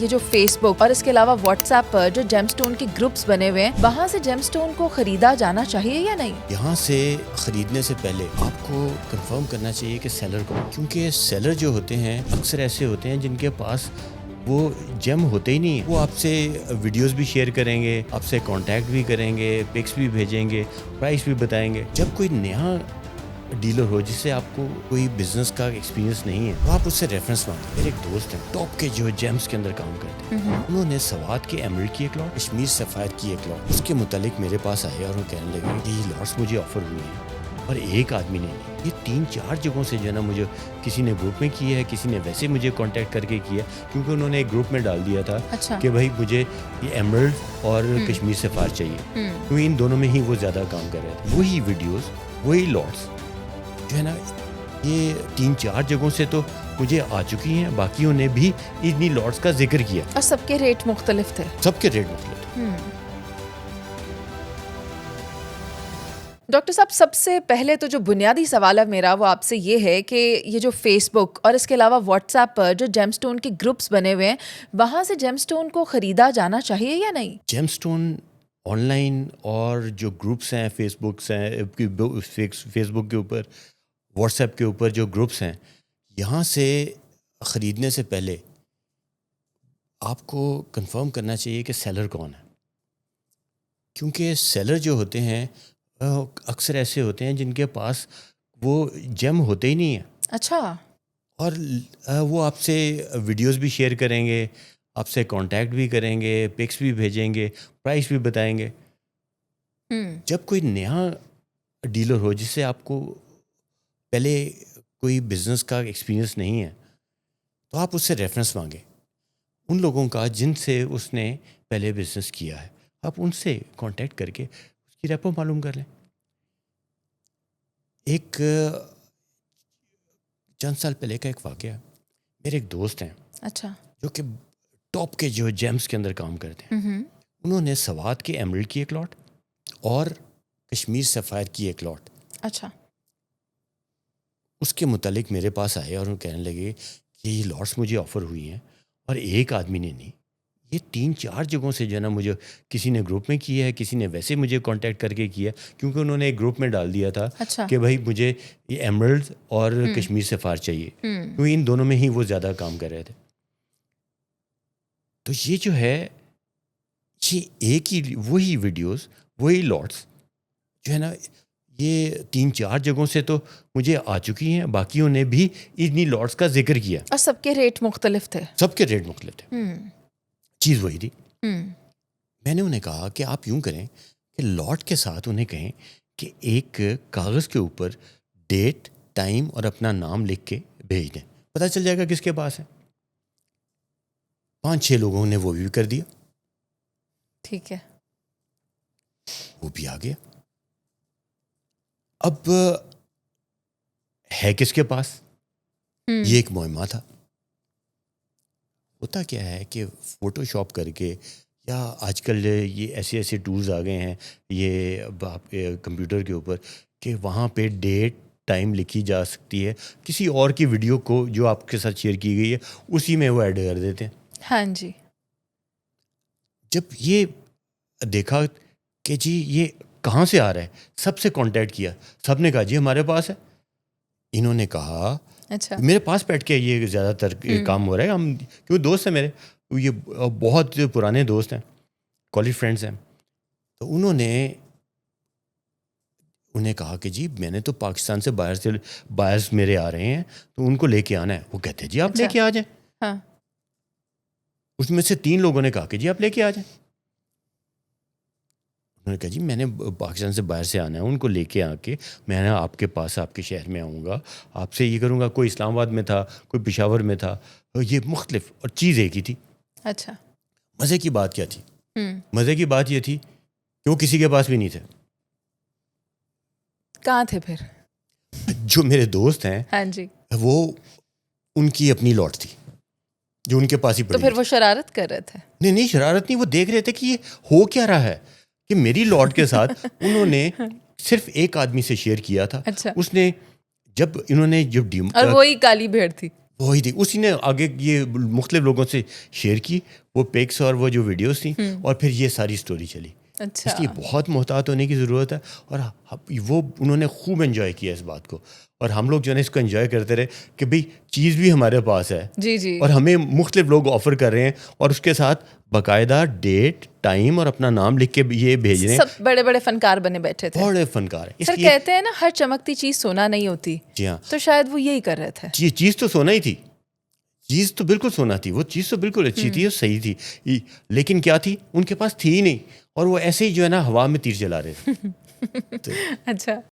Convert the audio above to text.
یہ جو فیس بک اور اس کے علاوہ واٹس ایپ پر جو جیم سٹون کے گروپس بنے ہوئے ہیں وہاں سے جیم سٹون کو خریدا جانا چاہیے یا نہیں؟ یہاں سے خریدنے سے پہلے آپ کو کنفرم کرنا چاہیے کہ سیلر کو، کیونکہ سیلر جو ہوتے ہیں اکثر ایسے ہوتے ہیں جن کے پاس وہ جیم ہوتے ہی نہیں. وہ آپ سے ویڈیوز بھی شیئر کریں گے، آپ سے کانٹیکٹ بھی کریں گے، پکس بھی بھیجیں گے، پرائس بھی بتائیں گے. جب کوئی نیا ڈیلر ہو جس سے آپ کو کوئی بزنس کا ایکسپیرینس نہیں ہے تو آپ اس سے ریفرنس مانگیں. میرے ایک دوست ہیں ٹاپ کے جو جیمز کے اندر کام کرتے ہیں، انہوں نے سوات کے ایمرلڈ کی ایک لاٹ، کشمیر سفائر کی ایک لاٹ، اس کے متعلق میرے پاس آئے اور وہ کہنے لگے کہ یہ لاٹس مجھے آفر ہوئی ہیں اور ایک آدمی نے نہیں، یہ 3-4 جگہوں سے جو ہے نا مجھے کسی نے گروپ میں کی ہے، کسی نے ویسے مجھے کانٹیکٹ کر کے کیا، کیونکہ انہوں نے ایک گروپ میں ڈال دیا تھا کہ بھائی مجھے یہ ایمرلڈ اور کشمیر سفائر چاہیے، کیونکہ ان دونوں میں ہی وہ زیادہ کام کر رہے تھے. وہی ویڈیوز، وہی لاٹس جو ہے نا یہ 3-4 جگہوں سے تو مجھے آ چکی ہیں، باقیوں نے بھی اتنی لاٹس کا ذکر کیا اور سب کے ریٹ مختلف تھے. سب کے ریٹ مختلف تھے. ڈاکٹر صاحب، سب سے پہلے تو جو بنیادی سوال ہے میرا وہ آپ سے یہ ہے کہ یہ جو فیس بک اور اس کے علاوہ واٹس ایپ پر جو جیم سٹون کے گروپس بنے ہوئے ہیں وہاں سے جیم سٹون کو خریدا جانا چاہیے یا نہیں؟ جیم سٹون آن لائن اور جو گروپس ہیں، فیس بکس ہیں، فیس بک کے اوپر، واٹس ایپ کے اوپر جو گروپس ہیں، یہاں سے خریدنے سے پہلے آپ کو کنفرم کرنا چاہیے کہ سیلر کون ہے، کیونکہ سیلر جو ہوتے ہیں اکثر ایسے ہوتے ہیں جن کے پاس وہ جیم ہوتے ہی نہیں ہیں. اچھا. اور وہ آپ سے ویڈیوز بھی شیئر کریں گے، آپ سے کانٹیکٹ بھی کریں گے، پکس بھی بھیجیں گے، پرائس بھی بتائیں گے. جب کوئی نیا ڈیلر ہو جس سے آپ کو پہلے کوئی بزنس کا ایکسپیرینس نہیں ہے تو آپ اس سے ریفرنس مانگیں، ان لوگوں کا جن سے اس نے پہلے بزنس کیا ہے. آپ ان سے کانٹیکٹ کر کے اس کی ریپو معلوم کر لیں. ایک چند سال پہلے کا ایک واقعہ، میرے ایک دوست ہیں اچھا جو کہ ٹاپ کے جو جیمز کے اندر کام کرتے ہیں، انہوں نے سوات کے ایمرلڈ کی ایک لاٹ اور کشمیر سفائر کی ایک لاٹ، اچھا، اس کے متعلق میرے پاس آئے اور وہ کہنے لگے کہ یہ لاٹس مجھے آفر ہوئی ہیں اور ایک آدمی نے نہیں، یہ 3-4 جگہوں سے جو ہے نا مجھے کسی نے گروپ میں کیا ہے، کسی نے ویسے مجھے کانٹیکٹ کر کے کیا، کیونکہ انہوں نے ایک گروپ میں ڈال دیا تھا کہ بھائی مجھے یہ ایمرلڈ اور کشمیر سفائر چاہیے، کیونکہ ان دونوں میں ہی وہ زیادہ کام کر رہے تھے. تو یہ جو ہے یہ ایک ہی وہی ویڈیوز، وہی لاٹس جو ہے نا یہ 3-4 جگہوں سے تو مجھے آ چکی ہیں، باقیوں نے بھی اتنی لاٹس کا ذکر کیا اور سب کے ریٹ مختلف تھے. سب کے ریٹ مختلف تھے. چیز وہی تھی. میں نے انہیں کہا کہ آپ یوں کریں کہ لاٹ کے ساتھ انہیں کہیں کہ ایک کاغذ کے اوپر ڈیٹ، ٹائم اور اپنا نام لکھ کے بھیج دیں، پتہ چل جائے گا کس کے پاس ہے. 5-6 لوگوں نے وہ بھی کر دیا. ٹھیک ہے، وہ بھی آ گیا. اب ہے کس کے پاس، یہ ایک معمہ تھا. ہوتا کیا ہے کہ فوٹو شاپ کر کے، یا آج کل یہ ایسے ایسے ٹولز آ گئے ہیں یہ آپ کے کمپیوٹر کے اوپر کہ وہاں پہ ڈیٹ، ٹائم لکھی جا سکتی ہے، کسی اور کی ویڈیو کو جو آپ کے ساتھ شیئر کی گئی ہے اسی میں وہ ایڈ کر دیتے ہیں. ہاں جی. جب یہ دیکھا کہ جی یہ کہاں سے آ رہا ہے، سب سے کانٹیکٹ کیا، سب نے کہا جی ہمارے پاس ہے. انہوں نے کہا اچھا، میرے پاس بیٹھ کے یہ زیادہ تر کام ہو رہا ہے، ہم کیوں دوست ہیں میرے، یہ بہت پرانے دوست ہیں، کالج فرینڈس ہیں. تو انہیں کہا کہ جی میں نے تو پاکستان سے بائرز میرے آ رہے ہیں تو ان کو لے کے آنا ہے. وہ کہتے ہیں جی آپ لے کے آ جائیں. ہاں. اس میں سے 3 لوگوں نے کہا کہ جی آپ لے کے آ جائیں. انہوں نے کہا جی میں نے پاکستان سے باہر سے آنا ہے، ان کو لے کے آ کے میں نا آپ کے پاس، آپ کے شہر میں آؤں گا، آپ سے یہ کروں گا. کوئی اسلام آباد میں تھا، کوئی پشاور میں تھا، یہ مختلف، اور چیز ایک ہی تھی. اچھا. مزے کی بات کیا تھی؟ مزے کی بات یہ تھی کہ وہ کسی کے پاس بھی نہیں تھے. کہاں تھے پھر؟ جو میرے دوست ہیں، ہاں جی، وہ ان کی اپنی لاٹ تھی جو ان کے پاس ہی پڑی. تو پھر وہ شرارت کر رہے تھے؟ نہیں شرارت نہیں، وہ دیکھ رہے تھے کہ یہ ہو کیا رہا ہے، کہ میری لاٹ کے ساتھ انہوں نے صرف ایک آدمی سے شیئر کیا تھا. اچھا. اس نے جب انہوں نے اور وہی کالی بھیڑ تھی. وہی تھی. اسی نے آگے یہ مختلف لوگوں سے شیئر کی وہ پکس اور وہ جو ویڈیوز تھیں, اور پھر یہ ساری سٹوری چلی. اچھا, اس لیے بہت محتاط ہونے کی ضرورت ہے, اور وہ انہوں نے خوب انجوائے کیا اس بات کو, اور ہم لوگ جو ہے اس کو انجوائے کرتے رہے کہ بھئی چیز بھی ہمارے پاس ہے جی جی, اور ہمیں مختلف لوگ آفر کر رہے ہیں, اور اس کے ساتھ باقاعدہ ڈیٹ, ٹائم اور اپنا نام لکھ کے یہ بھیج رہے ہیں. سب بڑے بڑے فنکار بنے بیٹھے تھے. بڑے فنکار ہیں. سر کہتے ہیں نا ہر چمکتی چیز سونا نہیں ہوتی. جی ہاں, تو شاید وہ یہی کر رہے تھے. چیز تو سونا ہی تھی, چیز تو بالکل سونا تھی, وہ چیز تو بالکل اچھی تھی اور صحیح تھی, لیکن کیا تھی ان کے پاس تھی ہی نہیں, اور وہ ایسے ہی جو ہے نا ہوا میں تیر چلا رہے تھے. اچھا.